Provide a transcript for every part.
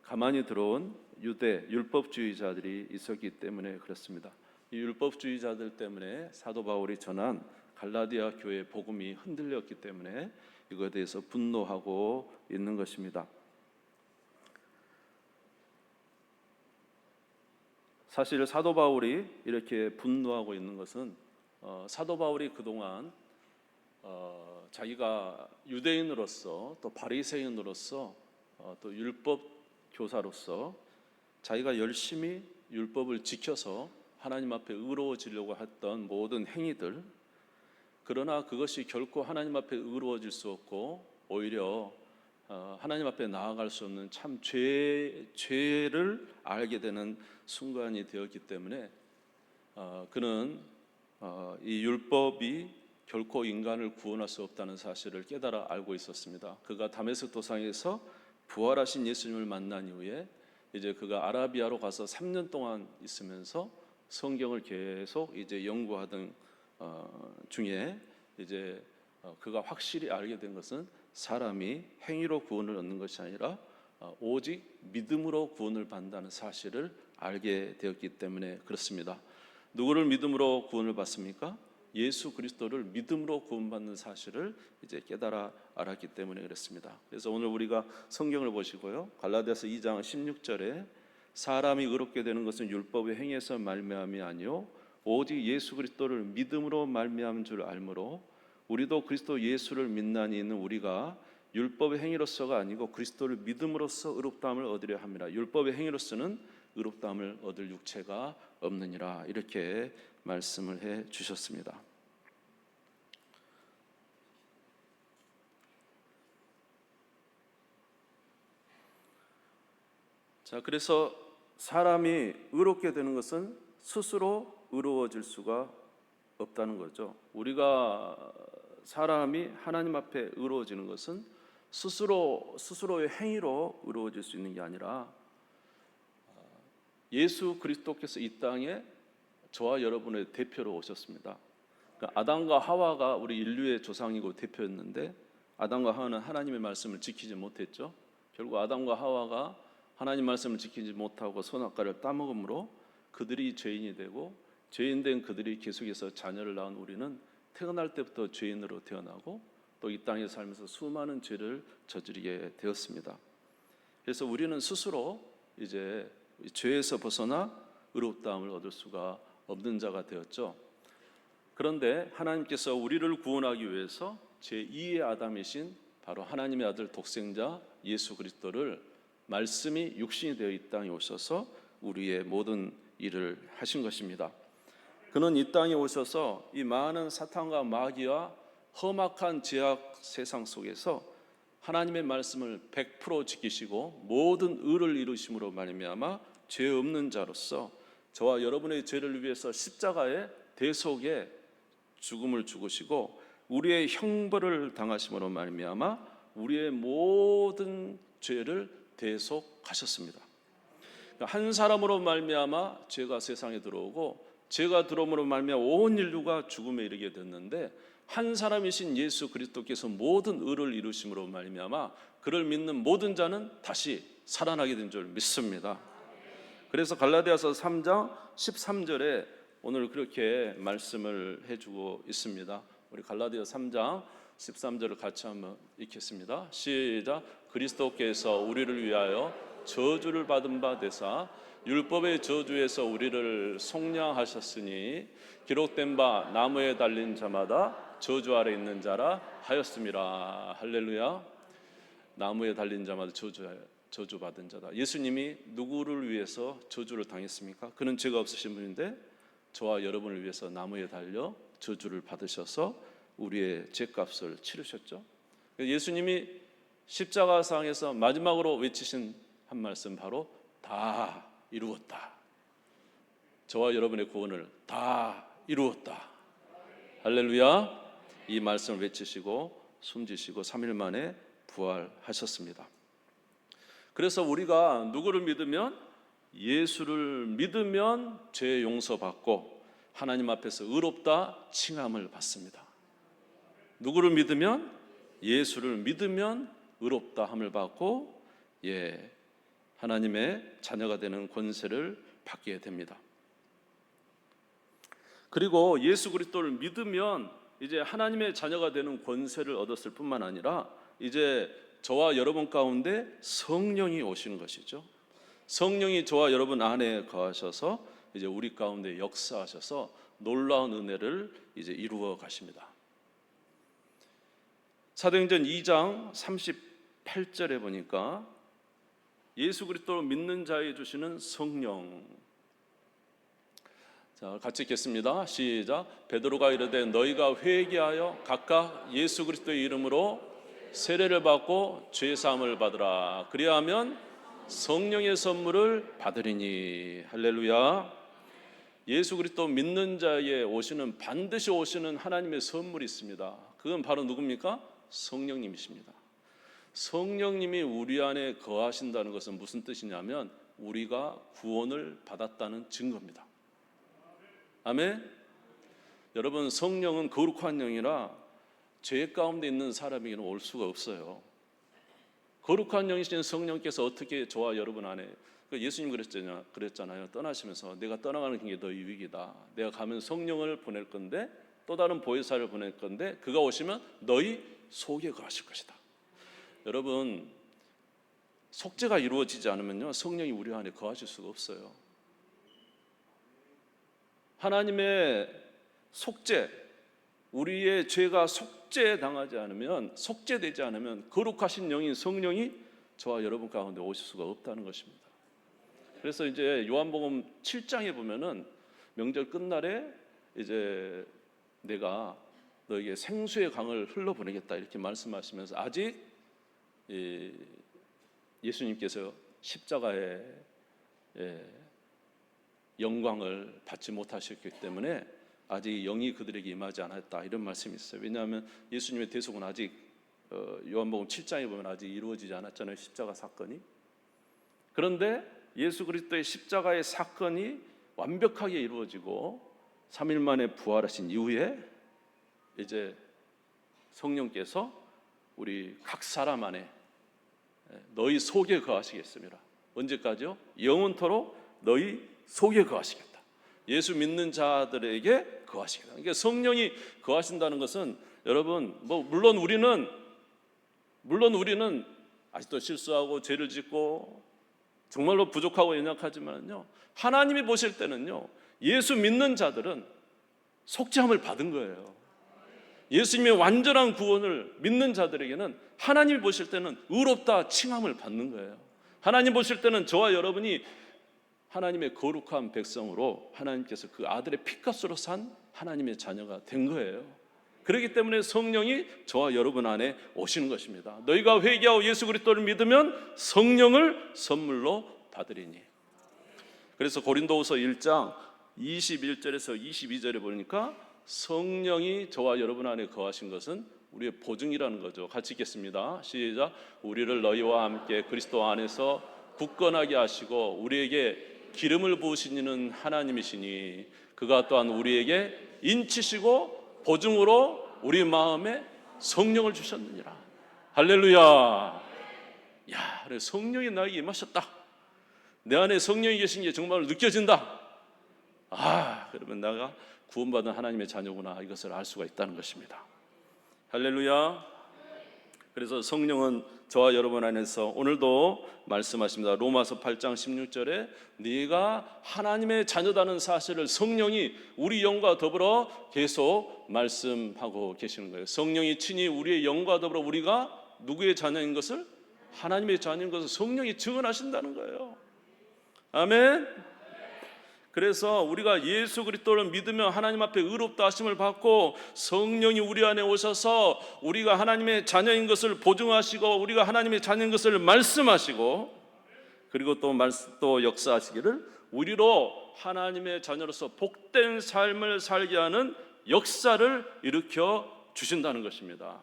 가만히 들어온 유대 율법주의자들이 있었기 때문에 그렇습니다. 이 율법주의자들 때문에 사도 바울이 전한 갈라디아 교회 복음이 흔들렸기 때문에 이거에 대해서 분노하고 있는 것입니다. 사실 사도 바울이 이렇게 분노하고 있는 것은 사도 바울이 그동안 자기가 유대인으로서 또 바리새인으로서 또 율법 교사로서 자기가 열심히 율법을 지켜서 하나님 앞에 의로워지려고 했던 모든 행위들, 그러나 그것이 결코 하나님 앞에 의로워질 수 없고 오히려 하나님 앞에 나아갈 수 없는 참 죄를 알게 되는 순간이 되었기 때문에 그는 이 율법이 결코 인간을 구원할 수 없다는 사실을 깨달아 알고 있었습니다. 그가 다메섹 도상에서 부활하신 예수님을 만난 이후에 이제 그가 아라비아로 가서 3년 동안 있으면서 성경을 계속 이제 연구하던 중에 이제 그가 확실히 알게 된 것은 사람이 행위로 구원을 얻는 것이 아니라 오직 믿음으로 구원을 받는다는 사실을 알게 되었기 때문에 그렇습니다. 누구를 믿음으로 구원을 받습니까? 예수 그리스도를 믿음으로 구원받는 사실을 이제 깨달아 알았기 때문에 그렇습니다. 그래서 오늘 우리가 성경을 보시고요, 갈라디아서 2장 16절에 사람이 의롭게 되는 것은 율법의 행위에서 말미암이 아니요 오직 예수 그리스도를 믿음으로 말미암은 줄 알므로 우리도 그리스도 예수를 믿나니 있는 우리가 율법의 행위로서가 아니고 그리스도를 믿음으로써 의롭다함을 얻으려 함이라. 율법의 행위로서는 의롭다함을 얻을 육체가 없느니라. 이렇게 말씀을 해 주셨습니다. 자, 그래서 사람이 의롭게 되는 것은 스스로 의로워질 수가 없다는 거죠. 우리가 사람이 하나님 앞에 의로워지는 것은 스스로의 행위로 의로워질 수 있는 게 아니라 예수 그리스도께서 이 땅에 저와 여러분의 대표로 오셨습니다. 그러니까 아담과 하와가 우리 인류의 조상이고 대표였는데 아담과 하와는 하나님의 말씀을 지키지 못했죠. 결국 아담과 하와가 하나님 말씀을 지키지 못하고 선악과를 따먹음으로 그들이 죄인이 되고 죄인된 그들이 계속해서 자녀를 낳은 우리는 태어날 때부터 죄인으로 태어나고 또 이 땅에 살면서 수많은 죄를 저지르게 되었습니다. 그래서 우리는 스스로 이제 죄에서 벗어나 의롭다함을 얻을 수가 없는 자가 되었죠. 그런데 하나님께서 우리를 구원하기 위해서 제2의 아담이신 바로 하나님의 아들 독생자 예수 그리스도를 말씀이 육신이 되어 이 땅에 오셔서 우리의 모든 일을 하신 것입니다. 그는 이 땅에 오셔서 이 많은 사탄과 마귀와 험악한 죄악 세상 속에서 하나님의 말씀을 100% 지키시고 모든 의를 이루심으로 말미암아 죄 없는 자로서 저와 여러분의 죄를 위해서 십자가의 대속의 죽음을 죽으시고 우리의 형벌을 당하심으로 말미암아 우리의 모든 죄를 대속하셨습니다. 한 사람으로 말미암아 죄가 세상에 들어오고 죄가 들어옴으로 말미암아 온 인류가 죽음에 이르게 됐는데 한 사람이신 예수 그리스도께서 모든 의를 이루심으로 말미암아 그를 믿는 모든 자는 다시 살아나게 된 줄 믿습니다. 그래서 갈라디아서 3장 13절에 오늘 그렇게 말씀을 해주고 있습니다. 우리 갈라디아서 3장 13절을 같이 한번 읽겠습니다. 시작. 그리스도께서 우리를 위하여 저주를 받은 바 되사 율법의 저주에서 우리를 속량하셨으니 기록된 바 나무에 달린 자마다 저주 아래 있는 자라 하였음이라. 할렐루야. 나무에 달린 자마다 저주받은 자다. 예수님이 누구를 위해서 저주를 당했습니까? 그는 죄가 없으신 분인데 저와 여러분을 위해서 나무에 달려 저주를 받으셔서 우리의 죄값을 치르셨죠. 예수님이 십자가상에서 마지막으로 외치신 한 말씀 바로 다 이루었다. 저와 여러분의 구원을 다 이루었다. 할렐루야. 이 말씀을 외치시고 숨지시고 3일 만에 부활하셨습니다. 그래서 우리가 누구를 믿으면 예수를 믿으면 죄 용서받고 하나님 앞에서 의롭다 칭함을 받습니다. 누구를 믿으면 예수를 믿으면 의롭다 함을 받고 하나님의 자녀가 되는 권세를 받게 됩니다. 그리고 예수 그리스도를 믿으면 이제 하나님의 자녀가 되는 권세를 얻었을 뿐만 아니라 이제 저와 여러분 가운데 성령이 오시는 것이죠. 성령이 저와 여러분 안에 거하셔서 이제 우리 가운데 역사하셔서 놀라운 은혜를 이제 이루어 가십니다. 사도행전 2장 38절에 보니까 예수 그리스도를 믿는 자에 주시는 성령. 자, 같이 읽겠습니다. 시작. 베드로가 이르되 너희가 회개하여 각각 예수 그리스도의 이름으로 세례를 받고 죄 사함을 받으라. 그리하면 성령의 선물을 받으리니. 할렐루야. 예수 그리스도 믿는 자에 오시는, 반드시 오시는 하나님의 선물이 있습니다. 그건 바로 누굽니까? 성령님이십니다. 성령님이 우리 안에 거하신다는 것은 무슨 뜻이냐면 우리가 구원을 받았다는 증거입니다. 아멘. 여러분, 성령은 거룩한 영이라 죄 가운데 있는 사람에게는 올 수가 없어요. 거룩한 영이신 성령께서 어떻게 저와 여러분 안에, 예수님 그랬잖아요. 떠나시면서 내가 떠나가는 게 더 유익이다. 내가 가면 성령을 보낼 건데, 또 다른 보혜사를 보낼 건데 그가 오시면 너희 속에 거하실 것이다. 여러분, 속죄가 이루어지지 않으면요, 성령이 우리 안에 거하실 수가 없어요. 하나님의 속죄, 우리의 죄가 속죄당하지 않으면, 속죄되지 않으면 거룩하신 영인 성령이 저와 여러분 가운데 오실 수가 없다는 것입니다. 그래서 이제 요한복음 7장에 보면은 명절 끝날에 이제 내가 너에게 생수의 강을 흘러보내겠다 이렇게 말씀하시면서 아직 예수님께서 십자가의 영광을 받지 못하셨기 때문에 아직 영이 그들에게 임하지 않았다 이런 말씀이 있어요. 왜냐하면 예수님의 대속은 아직 요한복음 7장에 보면 아직 이루어지지 않았잖아요. 십자가 사건이. 그런데 예수 그리스도의 십자가의 사건이 완벽하게 이루어지고 3일 만에 부활하신 이후에 이제 성령께서 우리 각 사람 안에 너희 속에 거하시겠습니다. 언제까지요? 영원토록 너희 속에 거하시겠다. 예수 믿는 자들에게 거하시겠다. 그러니까 성령이 거하신다는 것은 여러분, 물론 우리는 아직도 실수하고 죄를 짓고 정말로 부족하고 연약하지만요, 하나님이 보실 때는요, 예수 믿는 자들은 속죄함을 받은 거예요. 예수님의 완전한 구원을 믿는 자들에게는 하나님이 보실 때는 의롭다 칭함을 받는 거예요. 하나님 보실 때는 저와 여러분이 하나님의 거룩한 백성으로 하나님께서 그 아들의 피값으로 산 하나님의 자녀가 된 거예요. 그렇기 때문에 성령이 저와 여러분 안에 오시는 것입니다. 너희가 회개하고 예수 그리스도를 믿으면 성령을 선물로 받으리니. 그래서 고린도후서 1장 21절에서 22절에 보니까 성령이 저와 여러분 안에 거하신 것은 우리의 보증이라는 거죠. 같이 읽겠습니다. 시작. 우리를 너희와 함께 그리스도 안에서 굳건하게 하시고 우리에게 기름을 부으신 이는 하나님이시니 그가 또한 우리에게 인치시고 보증으로 우리 마음에 성령을 주셨느니라. 할렐루야. 야, 성령이 나에게 임하셨다. 내 안에 성령이 계신 게 정말 느껴진다. 그러면 내가 구원받은 하나님의 자녀구나, 이것을 알 수가 있다는 것입니다. 할렐루야. 그래서 성령은 저와 여러분 안에서 오늘도 말씀하십니다. 로마서 8장 16절에 네가 하나님의 자녀다는 사실을 성령이 우리 영과 더불어 계속 말씀하고 계시는 거예요. 성령이 친히 우리의 영과 더불어 우리가 누구의 자녀인 것을, 하나님의 자녀인 것을 성령이 증언하신다는 거예요. 아멘. 그래서 우리가 예수 그리스도를 믿으며 하나님 앞에 의롭다 하심을 받고 성령이 우리 안에 오셔서 우리가 하나님의 자녀인 것을 보증하시고 우리가 하나님의 자녀인 것을 말씀하시고, 그리고 또 역사하시기를 우리로 하나님의 자녀로서 복된 삶을 살게 하는 역사를 일으켜 주신다는 것입니다.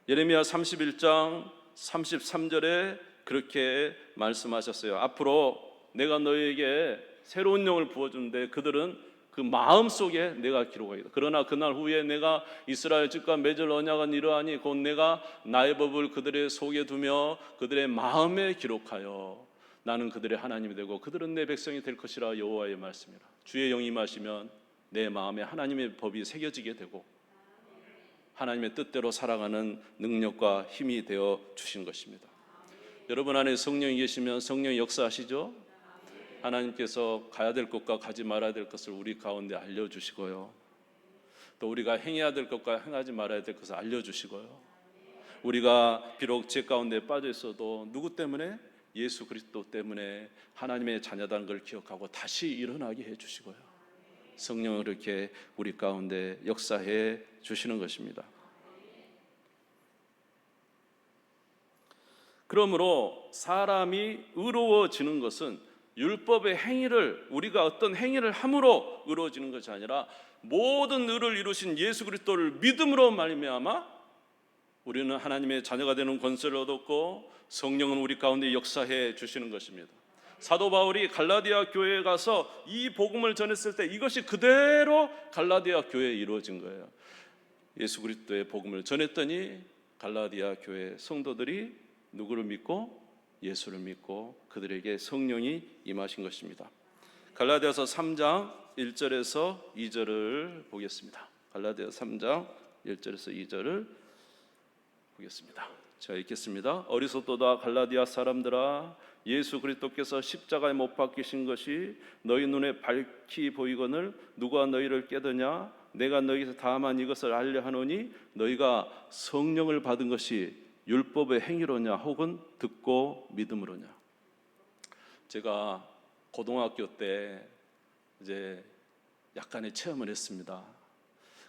예레미야 31장 33절에 그렇게 말씀하셨어요. 앞으로 내가 너희에게 새로운 영을 부어주는데 그들은 그 마음 속에 내가 기록하겠다. 그러나 그날 후에 내가 이스라엘 집과 맺을 언약은 이러하니 곧 내가 나의 법을 그들의 속에 두며 그들의 마음에 기록하여 나는 그들의 하나님이 되고 그들은 내 백성이 될 것이라 여호와의 말씀이라. 주의 영이 임하시면 내 마음에 하나님의 법이 새겨지게 되고 하나님의 뜻대로 살아가는 능력과 힘이 되어 주신 것입니다. 여러분 안에 성령이 계시면 성령이 역사하시죠? 하나님께서 가야 될 것과 가지 말아야 될 것을 우리 가운데 알려주시고요, 또 우리가 행해야 될 것과 행하지 말아야 될 것을 알려주시고요, 우리가 비록 죄 가운데 빠져 있어도 누구 때문에? 예수 그리스도 때문에 하나님의 자녀다는 걸 기억하고 다시 일어나게 해주시고요, 성령을 이렇게 우리 가운데 역사해 주시는 것입니다. 그러므로 사람이 의로워지는 것은 율법의 행위를, 우리가 어떤 행위를 함으로 의로워지는 것이 아니라 모든 의를 이루신 예수 그리스도를 믿음으로 말미암아 우리는 하나님의 자녀가 되는 권세를 얻었고 성령은 우리 가운데 역사해 주시는 것입니다. 사도 바울이 갈라디아 교회에 가서 이 복음을 전했을 때 이것이 그대로 갈라디아 교회에 이루어진 거예요. 예수 그리스도의 복음을 전했더니 갈라디아 교회 성도들이 누구를 믿고? 예수를 믿고 그들에게 성령이 임하신 것입니다. 갈라디아서 3장 1절에서 2절을 보겠습니다. 갈라디아서 3장 1절에서 2절을 보겠습니다. 제가 읽겠습니다. 어리석도다 갈라디아 사람들아, 예수 그리스도께서 십자가에 못 박히신 것이 너희 눈에 밝히 보이거늘 누가 너희를 깨드냐? 내가 너희에게 다만 이것을 알려 하노니 너희가 성령을 받은 것이 율법의 행위로냐 혹은 듣고 믿음으로냐. 제가 고등학교 때 이제 약간의 체험을 했습니다.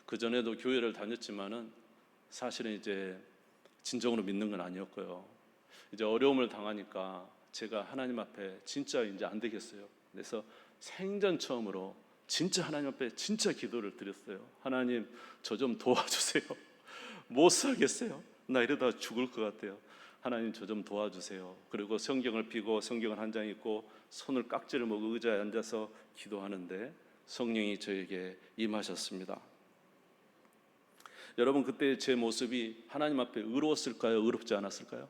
그 전에도 교회를 다녔지만은 사실은 이제 진정으로 믿는 건 아니었고요. 이제 어려움을 당하니까 제가 하나님 앞에 진짜 이제 안 되겠어요. 그래서 생전 처음으로 진짜 하나님 앞에 진짜 기도를 드렸어요. 하나님, 저 좀 도와주세요. 못 살겠어요. 나 이러다 죽을 것 같아요. 하나님, 저 좀 도와주세요. 그리고 성경을 펴고 성경을 한 장 읽고 손을 깍지를 먹고 의자에 앉아서 기도하는데 성령이 저에게 임하셨습니다. 여러분, 그때 제 모습이 하나님 앞에 의로웠을까요? 의롭지 않았을까요?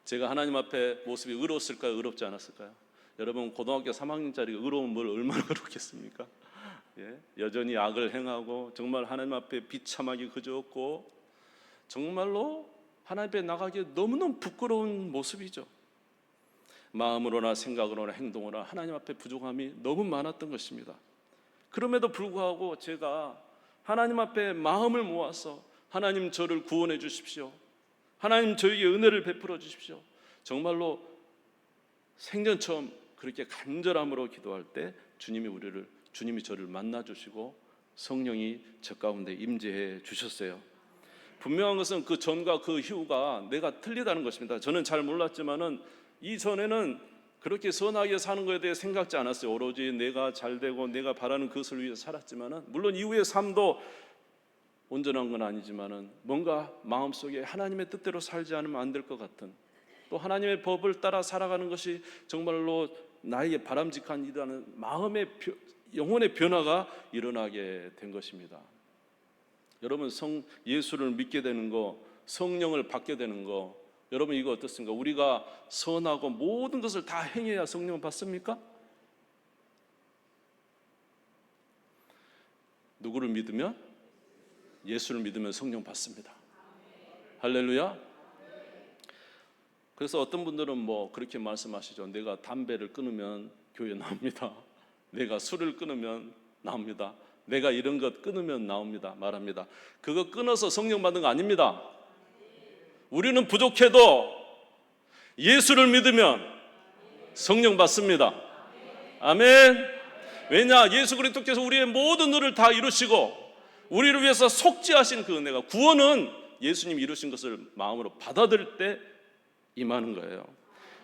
제가 하나님 앞에 모습이 의로웠을까요? 의롭지 않았을까요? 여러분, 고등학교 3학년짜리가 의로운 뭘 얼마나 의롭겠습니까? 여전히 악을 행하고 정말 하나님 앞에 비참하기 그저없고 정말로 하나님 앞에 나가기에 너무너무 부끄러운 모습이죠. 마음으로나 생각으로나 행동으로나 하나님 앞에 부족함이 너무 많았던 것입니다. 그럼에도 불구하고 제가 하나님 앞에 마음을 모아서 하나님, 저를 구원해 주십시오. 하나님, 저에게 은혜를 베풀어 주십시오. 정말로 생전 처음 그렇게 간절함으로 기도할 때 주님이 저를 만나 주시고 성령이 저 가운데 임재해 주셨어요. 분명한 것은 그 전과 그 후가 내가 틀리다는 것입니다. 저는 잘 몰랐지만은 이전에는 그렇게 선하게 사는 것에 대해 생각지 않았어요. 오로지 내가 잘 되고 내가 바라는 그것을 위해서 살았지만은, 물론 이후의 삶도 온전한 건 아니지만은 뭔가 마음속에 하나님의 뜻대로 살지 않으면 안 될 것 같은, 또 하나님의 법을 따라 살아가는 것이 정말로 나에게 바람직한 일이라는 마음의 영혼의 변화가 일어나게 된 것입니다. 여러분, 예수를 믿게 되는 거, 성령을 받게 되는 거, 여러분 이거 어떻습니까? 우리가 선하고 모든 것을 다 행해야 성령을 받습니까? 누구를 믿으면? 예수를 믿으면 성령 받습니다. 할렐루야. 그래서 어떤 분들은 그렇게 말씀하시죠. 내가 담배를 끊으면 교회 나옵니다. 내가 술을 끊으면 나옵니다. 내가 이런 것 끊으면 나옵니다. 말합니다. 그거 끊어서 성령 받는 거 아닙니다. 우리는 부족해도 예수를 믿으면 성령 받습니다. 아멘. 왜냐? 예수 그리스도께서 우리의 모든 일을 다 이루시고 우리를 위해서 속죄하신 그 은혜가, 구원은 예수님이 이루신 것을 마음으로 받아들일 때 임하는 거예요.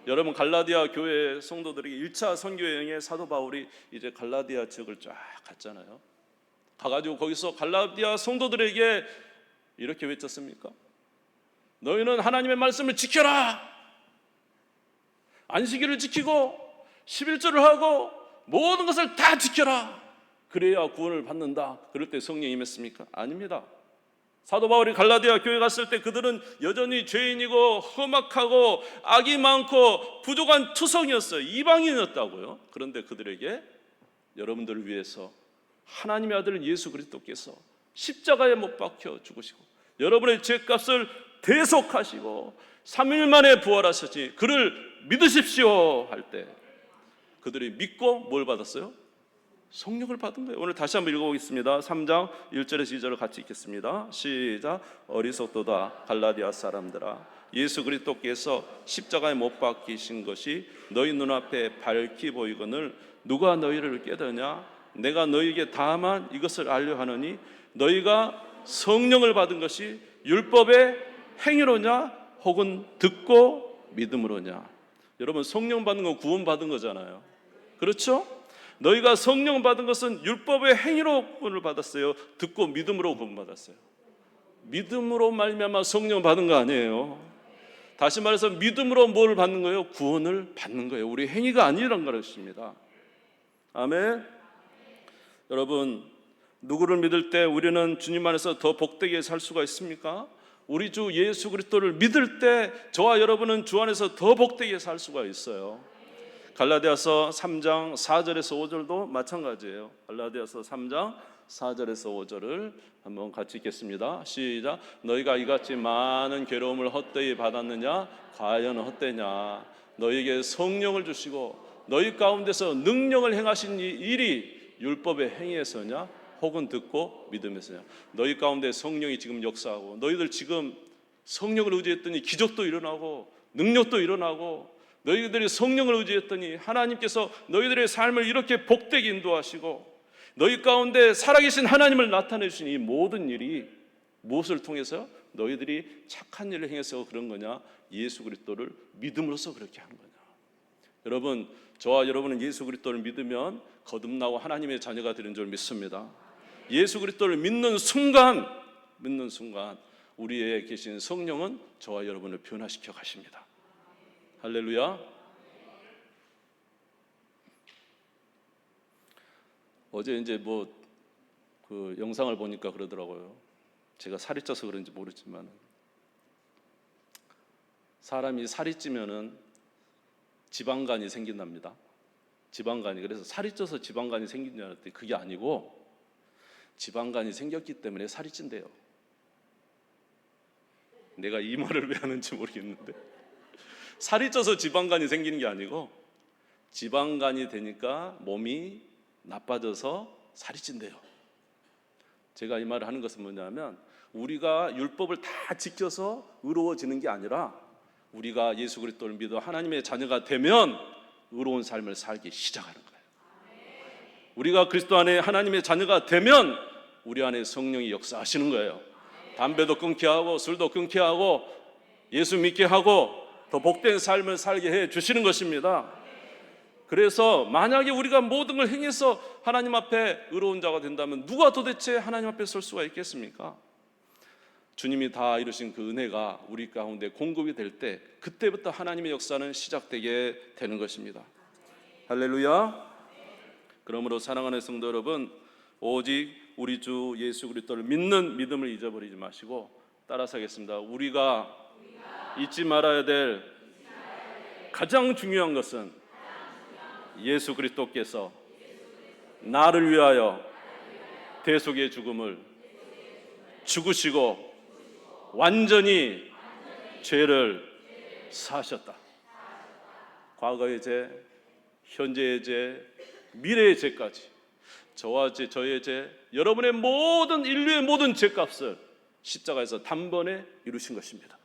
여러분, 갈라디아 교회 성도들에게 1차 선교 여행에 사도 바울이 이제 갈라디아 지역을 쫙 갔잖아요. 가가지고 거기서 갈라디아 성도들에게 이렇게 외쳤습니까? 너희는 하나님의 말씀을 지켜라. 안식일을 지키고 11조를 하고 모든 것을 다 지켜라. 그래야 구원을 받는다. 그럴 때 성령이 임했습니까? 아닙니다. 사도 바울이 갈라디아 교회 갔을 때 그들은 여전히 죄인이고 험악하고 악이 많고 부족한 투성이었어요. 이방인이었다고요. 그런데 그들에게 여러분들을 위해서 하나님의 아들 예수 그리스도께서 십자가에 못 박혀 죽으시고 여러분의 죄값을 대속하시고 3일 만에 부활하셨지 그를 믿으십시오 할 때 그들이 믿고 뭘 받았어요? 성령을 받은 거예요. 오늘 다시 한번 읽어보겠습니다. 3장 1절에서 2절을 같이 읽겠습니다. 시작. 어리석도다 갈라디아 사람들아, 예수 그리스도께서 십자가에 못 박히신 것이 너희 눈앞에 밝히 보이거늘 누가 너희를 깨닫냐? 내가 너희에게 다만 이것을 알려 하느니 너희가 성령을 받은 것이 율법의 행위로냐 혹은 듣고 믿음으로냐. 여러분, 성령 받는 건 구원 받은 거잖아요. 그렇죠? 너희가 성령 받은 것은 율법의 행위로 구원을 받았어요. 듣고 믿음으로 구원 받았어요. 믿음으로 말미암아 성령 받은 거 아니에요. 다시 말해서 믿음으로 뭘 받는 거예요? 구원을 받는 거예요. 우리 행위가 아니라는 것입니다. 아멘. 여러분, 누구를 믿을 때 우리는 주님 안에서 더 복되게 살 수가 있습니까? 우리 주 예수 그리스도를 믿을 때 저와 여러분은 주 안에서 더 복되게 살 수가 있어요. 갈라디아서 3장 4절에서 5절도 마찬가지예요. 갈라디아서 3장 4절에서 5절을 한번 같이 읽겠습니다. 시작. 너희가 이같이 많은 괴로움을 헛되이 받았느냐? 과연 헛되냐? 너희에게 성령을 주시고 너희 가운데서 능력을 행하신 이 일이 율법의 행위에서냐? 혹은 듣고 믿음에서냐? 너희 가운데 성령이 지금 역사하고 너희들 지금 성령을 의지했더니 기적도 일어나고 능력도 일어나고 너희들이 성령을 의지했더니 하나님께서 너희들의 삶을 이렇게 복되게 인도하시고 너희 가운데 살아계신 하나님을 나타내 주신 이 모든 일이 무엇을 통해서? 너희들이 착한 일을 행해서 그런 거냐? 예수 그리스도를 믿음으로써 그렇게 하는 거냐? 여러분, 저와 여러분은 예수 그리스도를 믿으면 거듭나고 하나님의 자녀가 되는 줄 믿습니다. 예수 그리스도를 믿는 순간 우리에 계신 성령은 저와 여러분을 변화시켜 가십니다. 할렐루야. 어제 이제 그 영상을 보니까 그러더라고요. 제가 살이 쪄서 그런지 모르지만 사람이 살이 찌면은 지방간이 생긴답니다. 지방간이. 그래서 살이 쪄서 지방간이 생긴 줄 알았더니 그게 아니고 지방간이 생겼기 때문에 살이 찐대요. 내가 이 말을 왜 하는지 모르겠는데 살이 쪄서 지방간이 생기는 게 아니고 지방간이 되니까 몸이 나빠져서 살이 찐대요. 제가 이 말을 하는 것은 뭐냐면 우리가 율법을 다 지켜서 의로워지는 게 아니라 우리가 예수 그리스도를 믿어 하나님의 자녀가 되면 의로운 삶을 살기 시작하는 거예요. 우리가 그리스도 안에 하나님의 자녀가 되면 우리 안에 성령이 역사하시는 거예요. 담배도 끊게 하고 술도 끊게 하고 예수 믿게 하고 더 복된 삶을 살게 해 주시는 것입니다. 그래서 만약에 우리가 모든 걸 행해서 하나님 앞에 의로운 자가 된다면 누가 도대체 하나님 앞에 설 수가 있겠습니까? 주님이 다 이루신 그 은혜가 우리 가운데 공급이 될 때 그때부터 하나님의 역사는 시작되게 되는 것입니다. 할렐루야. 그러므로 사랑하는 성도 여러분, 오직 우리 주 예수 그리스도를 믿는 믿음을 잊어버리지 마시고 따라서 하겠습니다. 우리가 잊지 말아야 될 가장 중요한 것은 예수 그리스도께서 나를 위하여 대속의 죽음을 죽으시고 완전히 죄를 사하셨다. 과거의 죄, 현재의 죄, 미래의 죄까지 저와 저의 죄, 여러분의 모든 인류의 모든 죄값을 십자가에서 단번에 이루신 것입니다.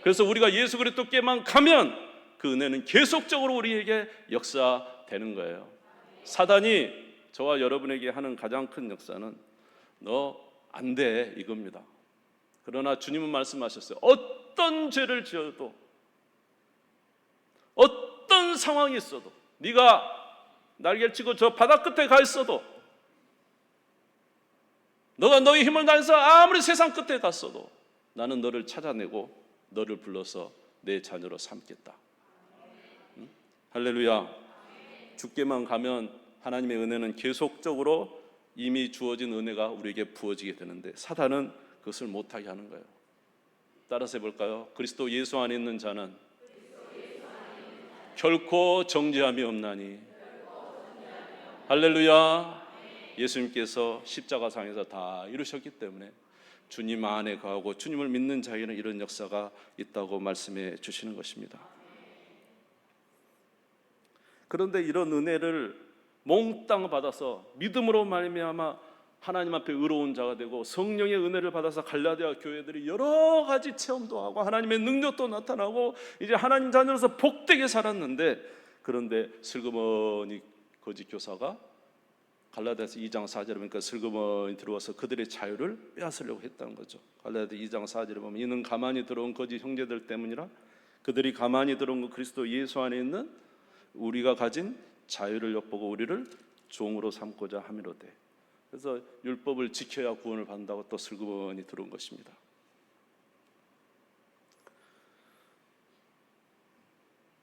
그래서 우리가 예수 그리스도께만 가면 그 은혜는 계속적으로 우리에게 역사되는 거예요. 사단이 저와 여러분에게 하는 가장 큰 역사는 너 안 돼 이겁니다. 그러나 주님은 말씀하셨어요. 어떤 죄를 지어도 어떤 상황이 있어도 네가 날개를 치고 저 바다 끝에 가 있어도 너가 너의 힘을 다해서 아무리 세상 끝에 갔어도 나는 너를 찾아내고 너를 불러서 내 자녀로 삼겠다. 할렐루야. 죽게만 가면 하나님의 은혜는 계속적으로 이미 주어진 은혜가 우리에게 부어지게 되는데 사단은 그것을 못하게 하는 거예요. 따라서 해볼까요? 그리스도 예수 안에 있는 자는 결코 정죄함이 없나니. 할렐루야. 예수님께서 십자가상에서 다 이루셨기 때문에 주님 안에 거하고 주님을 믿는 자에게는 이런 역사가 있다고 말씀해 주시는 것입니다. 그런데 이런 은혜를 몽땅 받아서 믿음으로 말미암아 하나님 앞에 의로운 자가 되고 성령의 은혜를 받아서 갈라디아 교회들이 여러 가지 체험도 하고 하나님의 능력도 나타나고 이제 하나님 자녀로서 복되게 살았는데, 그런데 슬그머니 거짓 교사가 갈라디아서 2장 4절에 보니까 슬그머니 들어와서 그들의 자유를 빼앗으려고 했다는 거죠. 갈라디아 2장 4절에 보면 이는 가만히 들어온 거짓 형제들 때문이라 그들이 가만히 들어온 그 그리스도 예수 안에 있는 우리가 가진 자유를 엿보고 우리를 종으로 삼고자 함이로되. 그래서 율법을 지켜야 구원을 받는다고 또 슬그머니 들어온 것입니다.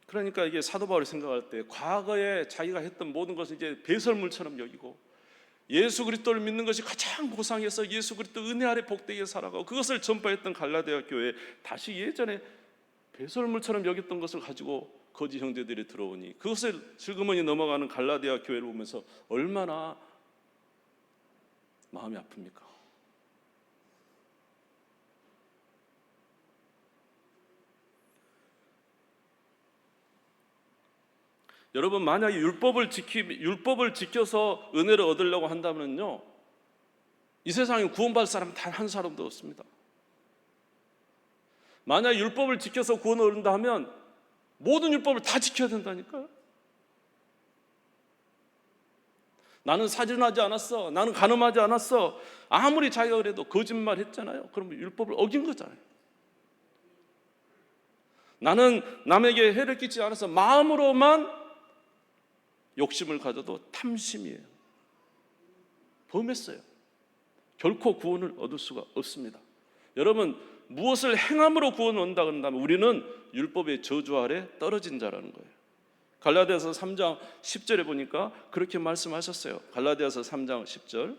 그러니까 이게 사도 바울이 생각할 때 과거에 자기가 했던 모든 것을 이제 배설물처럼 여기고 예수 그리스도를 믿는 것이 가장 보상해서 예수 그리스도 은혜 아래 복되게 살아가고 그것을 전파했던 갈라디아 교회에 다시 예전에 배설물처럼 여겼던 것을 가지고 거짓 형제들이 들어오니 그것을 슬그머니 넘어가는 갈라디아 교회를 보면서 얼마나 마음이 아픕니까? 여러분, 만약에 율법을 지켜서 은혜를 얻으려고 한다면요, 이 세상에 구원받을 사람은 단 한 사람도 없습니다. 만약 율법을 지켜서 구원을 얻는다 하면 모든 율법을 다 지켜야 된다니까요. 나는 사진하지 않았어, 나는 간음하지 않았어, 아무리 자기가 그래도 거짓말 했잖아요. 그러면 율법을 어긴 거잖아요. 나는 남에게 해를 끼치지 않았어, 마음으로만 욕심을 가져도 탐심이에요. 범했어요. 결코 구원을 얻을 수가 없습니다. 여러분, 무엇을 행함으로 구원을 얻는다 그런다면 우리는 율법의 저주 아래 떨어진 자라는 거예요. 갈라디아서 3장 10절에 보니까 그렇게 말씀하셨어요. 갈라디아서 3장 10절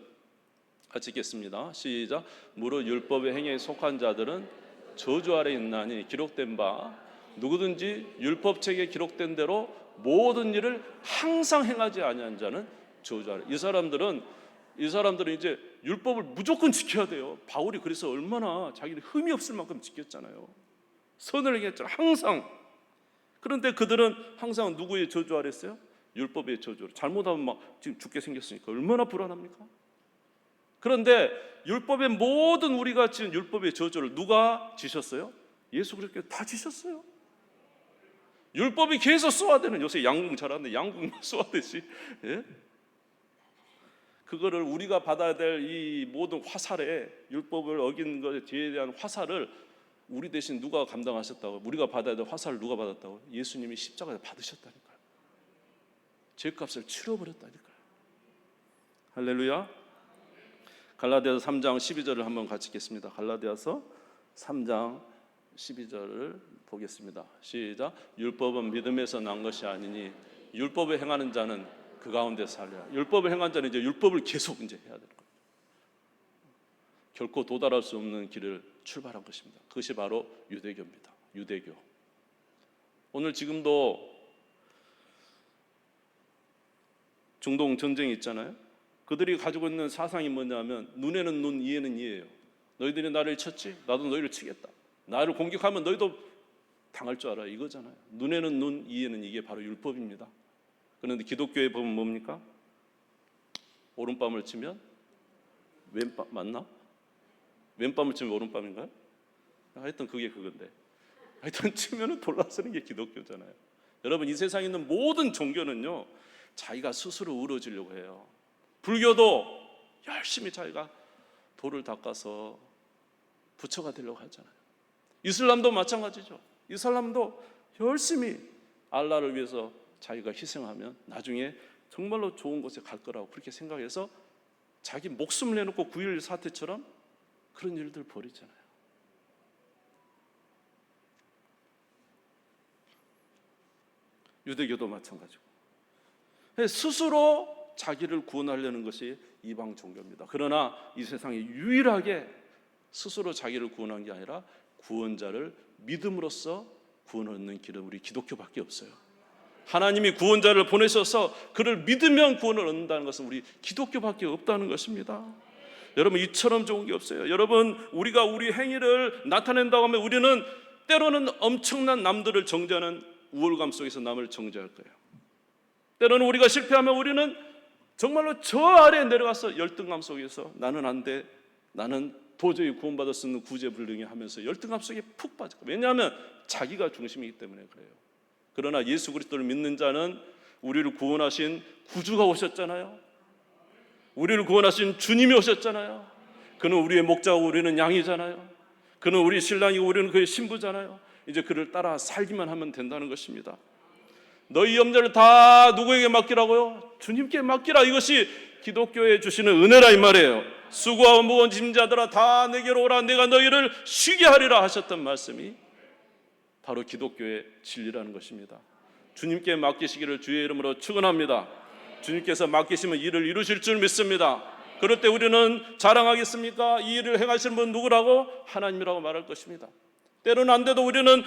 같이 읽겠습니다. 시작. 무릇 율법의 행위에 속한 자들은 저주 아래 있나니 기록된 바 누구든지 율법책에 기록된 대로 모든 일을 항상 행하지 아니한 자는 저주 아래. 이 사람들은 이제 율법을 무조건 지켜야 돼요. 바울이 그래서 얼마나 자기는 흠이 없을 만큼 지켰잖아요. 선을 행했잖아요. 항상. 그런데 그들은 항상 누구의 저주 아래였어요? 율법의 저주. 잘못하면 막 지금 죽게 생겼으니까 얼마나 불안합니까? 그런데 율법의 모든 우리가 지은 율법의 저주를 누가 지셨어요? 예수 그리스도께서 다 지셨어요. 율법이 계속 쏘아대는, 요새 양궁 잘하는데 양궁 쏘아대지. 예? 그거를 우리가 받아야 될 이 모든 화살에, 율법을 어긴 것에 대한 화살을 우리 대신 누가 감당하셨다고? 우리가 받아야 될 화살을 누가 받았다고? 예수님이 십자가에 받으셨다니까요. 죄값을 치러버렸다니까요. 할렐루야. 갈라디아서 3장 12절을 한번 같이 읽겠습니다. 갈라디아서 3장 12절을 보겠습니다. 시작. 율법은 믿음에서 난 것이 아니니 율법을 행하는 자는 그 가운데 살리라. 율법을 행한 자는 이제 율법을 계속 이제 해야 되는 거예요. 결코 도달할 수 없는 길을 출발한 것입니다. 그것이 바로 유대교입니다. 유대교. 오늘 지금도 중동 전쟁이 있잖아요. 그들이 가지고 있는 사상이 뭐냐면 눈에는 눈, 이에는 이예요. 너희들이 나를 쳤지? 나도 너희를 치겠다. 나를 공격하면 너희도 당할 줄 알아, 이거잖아요. 눈에는 눈, 이에는 이게 바로 율법입니다. 그런데 기독교에 보면 뭡니까? 오른밤을 치면 왼밤, 맞나? 왼밤을 치면 오른밤인가요? 하여튼 그게 그건데, 하여튼 치면은 돌아서는 게 기독교잖아요. 여러분, 이 세상에 있는 모든 종교는요 자기가 스스로 의로워지려고 해요. 불교도 열심히 자기가 돌을 닦아서 부처가 되려고 하잖아요. 이슬람도 마찬가지죠. 이슬람도 열심히 알라를 위해서 자기가 희생하면 나중에 정말로 좋은 곳에 갈 거라고 그렇게 생각해서 자기 목숨을 내놓고 9.11 사태처럼 그런 일들 벌이잖아요. 유대교도 마찬가지고. 스스로 자기를 구원하려는 것이 이방 종교입니다. 그러나 이 세상에 유일하게 스스로 자기를 구원한 게 아니라 구원자를 믿음으로써 구원 얻는 길은 우리 기독교밖에 없어요. 하나님이 구원자를 보내셔서 그를 믿으면 구원을 얻는다는 것은 우리 기독교밖에 없다는 것입니다. 여러분, 이처럼 좋은 게 없어요. 여러분, 우리가 우리 행위를 나타낸다고 하면 우리는 때로는 엄청난 남들을 정죄하는 우월감 속에서 남을 정죄할 거예요. 때로는 우리가 실패하면 우리는 정말로 저 아래에 내려가서 열등감 속에서 나는 안 돼, 나는 도저히 구원받을 수 있는 구제불능이 하면서 열등감 속에 푹 빠질 거예요. 왜냐하면 자기가 중심이기 때문에 그래요. 그러나 예수 그리스도를 믿는 자는 우리를 구원하신 구주가 오셨잖아요. 우리를 구원하신 주님이 오셨잖아요. 그는 우리의 목자고 우리는 양이잖아요. 그는 우리 신랑이고 우리는 그의 신부잖아요. 이제 그를 따라 살기만 하면 된다는 것입니다. 너희 염려를 다 누구에게 맡기라고요? 주님께 맡기라. 이것이 기독교에 주시는 은혜라 이 말이에요. 수고하고 무거운 짐진 자들아 다 내게로 오라. 내가 너희를 쉬게 하리라 하셨던 말씀이 바로 기독교의 진리라는 것입니다. 주님께 맡기시기를 주의 이름으로 축원합니다. 주님께서 맡기시면 일을 이루실 줄 믿습니다. 그럴 때 우리는 자랑하겠습니까? 이 일을 행하시는 분 누구라고? 하나님이라고 말할 것입니다. 때로는 안 돼도 우리는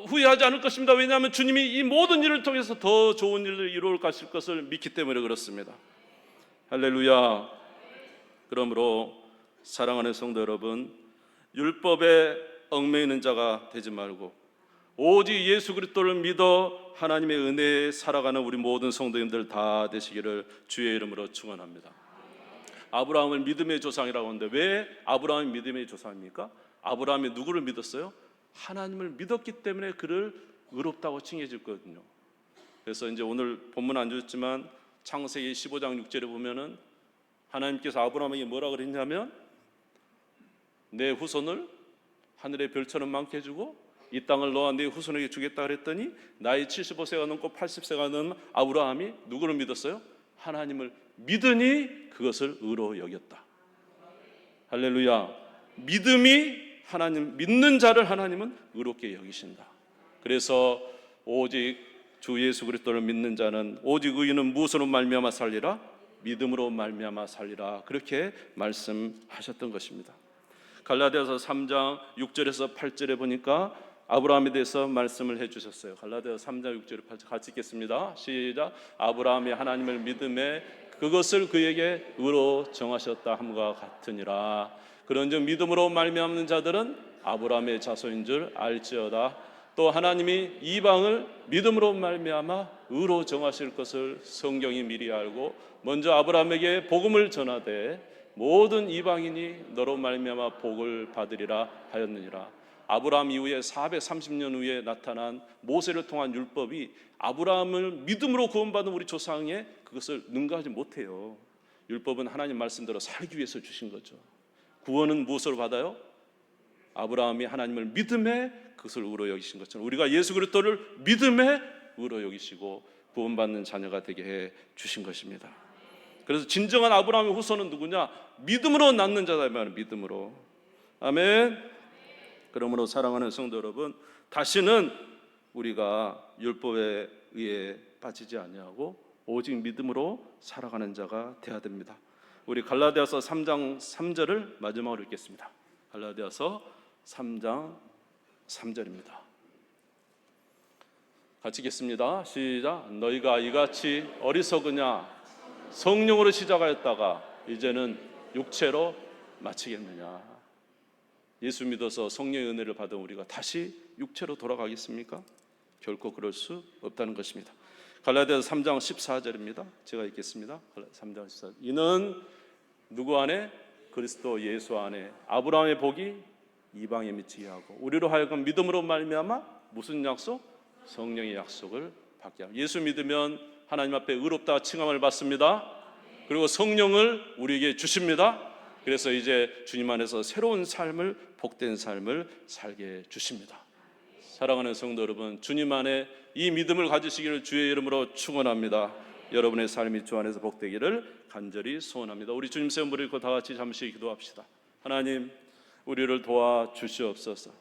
후회하지 않을 것입니다. 왜냐하면 주님이 이 모든 일을 통해서 더 좋은 일을 이루어 가실 것을 믿기 때문에 그렇습니다. 할렐루야. 그러므로 사랑하는 성도 여러분, 율법에 얽매이는 자가 되지 말고 오직 예수 그리스도를 믿어 하나님의 은혜에 살아가는 우리 모든 성도님들 다 되시기를 주의 이름으로 축원합니다. 아브라함을 믿음의 조상이라고 하는데 왜 아브라함이 믿음의 조상입니까? 아브라함이 누구를 믿었어요? 하나님을 믿었기 때문에 그를 의롭다고 칭해졌거든요. 그래서 이제 오늘 본문 안 주셨지만 창세기 15장 6절에 보면은 하나님께서 아브라함에게 뭐라 그랬냐면 내 후손을 하늘의 별처럼 많게 해주고 이 땅을 너와 네 후손에게 주겠다 그랬더니 나이 75세가 넘고 80세가 넘은 아브라함이 누구를 믿었어요? 하나님을 믿으니 그것을 의로 여겼다. 할렐루야. 믿음이 하나님, 믿는 자를 하나님은 의롭게 여기신다. 그래서 오직 주 예수 그리스도를 믿는 자는 오직 의인은 무엇으로 말미암아 살리라? 믿음으로 말미암아 살리라. 그렇게 말씀하셨던 것입니다. 갈라디아서 3장 6절에서 8절에 보니까 아브라함에 대해서 말씀을 해주셨어요. 갈라디아서 3장 6절에 8절 같이 읽겠습니다. 시작. 아브라함이 하나님을 믿음에 그것을 그에게 의로 정하셨다 함과 같으니라. 그런즉 믿음으로 말미암는 자들은 아브라함의 자손인 줄 알지어다. 또 하나님이 이방을 믿음으로 말미암아 의로 정하실 것을 성경이 미리 알고 먼저 아브라함에게 복음을 전하되 모든 이방인이 너로 말미암아 복을 받으리라 하였느니라. 아브라함 이후에 430년 후에 나타난 모세를 통한 율법이 아브라함을 믿음으로 구원받은 우리 조상에 그것을 능가하지 못해요. 율법은 하나님 말씀대로 살기 위해서 주신 거죠. 구원은 무엇으로 받아요? 아브라함이 하나님을 믿음에 그것을 의로 여기신 것처럼 우리가 예수 그리스도를 믿음에 의로 여기시고 구원받는 자녀가 되게 해 주신 것입니다. 그래서 진정한 아브라함의 후손은 누구냐? 믿음으로 낳는 자다 이 말이에요. 믿음으로. 아멘. 그러므로 사랑하는 성도 여러분, 다시는 우리가 율법에 의해 빠지지 아니하고 오직 믿음으로 살아가는 자가 되어야 됩니다. 우리 갈라디아서 3장 3절을 마지막으로 읽겠습니다. 갈라디아서 3장 3절입니다. 같이 읽겠습니다. 시작. 너희가 이같이 어리석으냐 성령으로 시작하였다가 이제는 육체로 마치겠느냐. 예수 믿어서 성령의 은혜를 받은 우리가 다시 육체로 돌아가겠습니까? 결코 그럴 수 없다는 것입니다. 갈라디아서 3장 14절입니다. 제가 읽겠습니다. 3장 14절. 이는 누구 안에? 그리스도 예수 안에 아브라함의 복이 이방에 미치게 하고 우리로 하여금 믿음으로 말미암아 무슨 약속? 성령의 약속을 받게 하고. 예수 믿으면 하나님 앞에 의롭다 칭함을 받습니다. 그리고 성령을 우리에게 주십니다. 그래서 이제 주님 안에서 새로운 삶을, 복된 삶을 살게 주십니다. 사랑하는 성도 여러분, 주님 안에 이 믿음을 가지시기를 주의 이름으로 축원합니다. 여러분의 삶이 주 안에서 복되기를 간절히 소원합니다. 우리 주님 세운 무리 다 같이 잠시 기도합시다. 하나님, 우리를 도와주시옵소서.